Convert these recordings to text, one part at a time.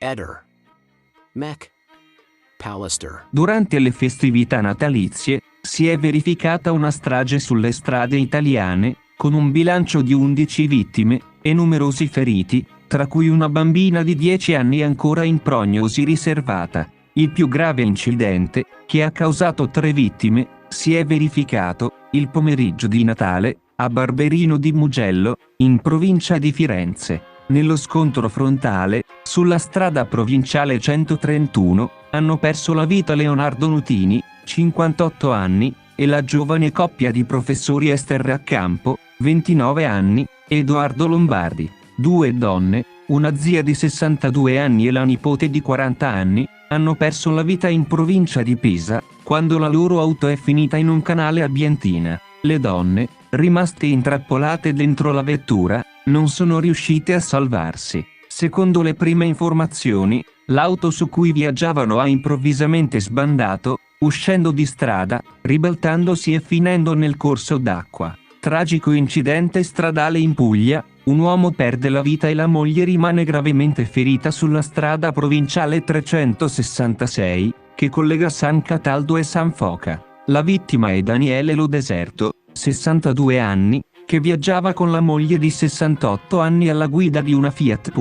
Eder. Mech. Pallister. Durante le festività natalizie, si è verificata una strage sulle strade italiane, con un bilancio di 11 vittime, e numerosi feriti, tra cui una bambina di 10 anni ancora in prognosi riservata. Il più grave incidente, che ha causato 3 vittime, si è verificato, il pomeriggio di Natale, a Barberino di Mugello, in provincia di Firenze. Nello scontro frontale, sulla strada provinciale 131, hanno perso la vita Leonardo Nutini, 58 anni, e la giovane coppia di professori Ester Raccampo, 29 anni, e Edoardo Lombardi. 2 donne, una zia di 62 anni e la nipote di 40 anni, hanno perso la vita in provincia di Pisa, quando la loro auto è finita in un canale a Bientina. Le donne, rimaste intrappolate dentro la vettura, non sono riuscite a salvarsi. Secondo le prime informazioni, l'auto su cui viaggiavano ha improvvisamente sbandato, uscendo di strada, ribaltandosi e finendo nel corso d'acqua. Tragico incidente stradale in Puglia, un uomo perde la vita e la moglie rimane gravemente ferita sulla strada provinciale 366, che collega San Cataldo e San Foca. La vittima è Daniele Lo Deserto, 62 anni, che viaggiava con la moglie di 68 anni alla guida di una Fiat.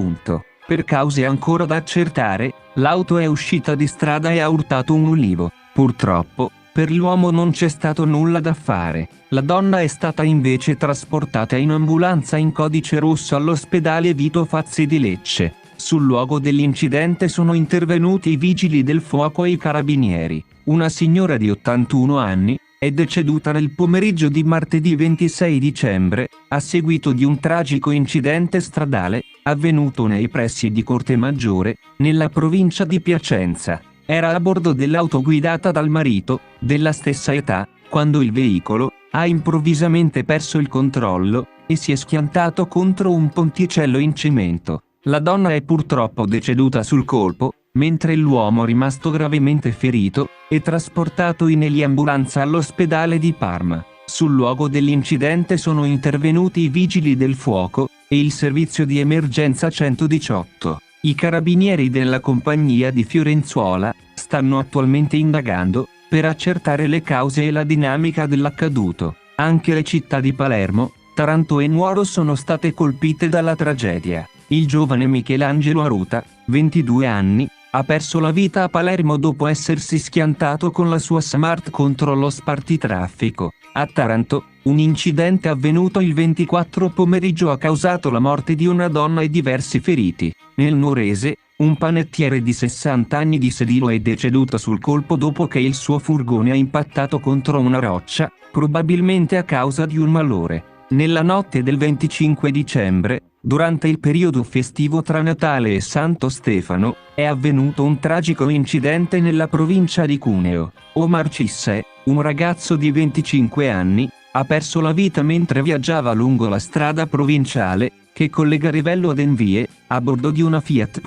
Per cause ancora da accertare, l'auto è uscita di strada e ha urtato un ulivo. Purtroppo, per l'uomo non c'è stato nulla da fare. La donna è stata invece trasportata in ambulanza in codice rosso all'ospedale Vito Fazzi di Lecce. Sul luogo dell'incidente sono intervenuti i vigili del fuoco e i carabinieri. Una signora di 81 anni è deceduta nel pomeriggio di martedì 26 dicembre, a seguito di un tragico incidente stradale, avvenuto nei pressi di Cortemaggiore, nella provincia di Piacenza. Era a bordo dell'auto guidata dal marito, della stessa età, quando il veicolo ha improvvisamente perso il controllo e si è schiantato contro un ponticello in cemento. La donna è purtroppo deceduta sul colpo, mentre l'uomo, rimasto gravemente ferito, è trasportato in eliambulanza all'ospedale di Parma. Sul luogo dell'incidente sono intervenuti i vigili del fuoco e il servizio di emergenza 118. I carabinieri della compagnia di Fiorenzuola stanno attualmente indagando per accertare le cause e la dinamica dell'accaduto. Anche le città di Palermo, Taranto e Nuoro sono state colpite dalla tragedia. Il giovane Michelangelo Aruta, 22 anni, ha perso la vita a Palermo dopo essersi schiantato con la sua Smart contro lo spartitraffico. A Taranto, un incidente avvenuto il 24 pomeriggio ha causato la morte di una donna e diversi feriti. Nel Nuorese, un panettiere di 60 anni di Sedilo è deceduto sul colpo dopo che il suo furgone ha impattato contro una roccia, probabilmente a causa di un malore. Nella notte del 25 dicembre, durante il periodo festivo tra Natale e Santo Stefano, è avvenuto un tragico incidente nella provincia di Cuneo. Omar Cissé, un ragazzo di 25 anni, ha perso la vita mentre viaggiava lungo la strada provinciale, che collega Rivello ad Envie, a bordo di una Fiat.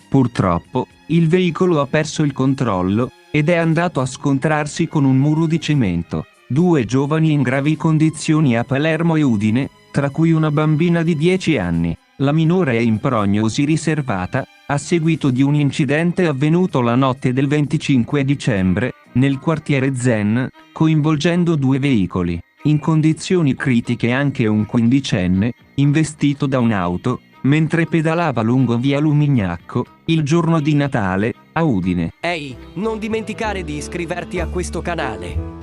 Purtroppo, il veicolo ha perso il controllo, ed è andato a scontrarsi con un muro di cemento. 2 giovani in gravi condizioni a Palermo e Udine, tra cui una bambina di 10 anni. La minore è in prognosi riservata, a seguito di un incidente avvenuto la notte del 25 dicembre, nel quartiere Zen, coinvolgendo 2 veicoli. In condizioni critiche anche un quindicenne, investito da un'auto, mentre pedalava lungo via Lumignacco, il giorno di Natale, a Udine. Ehi, non dimenticare di iscriverti a questo canale.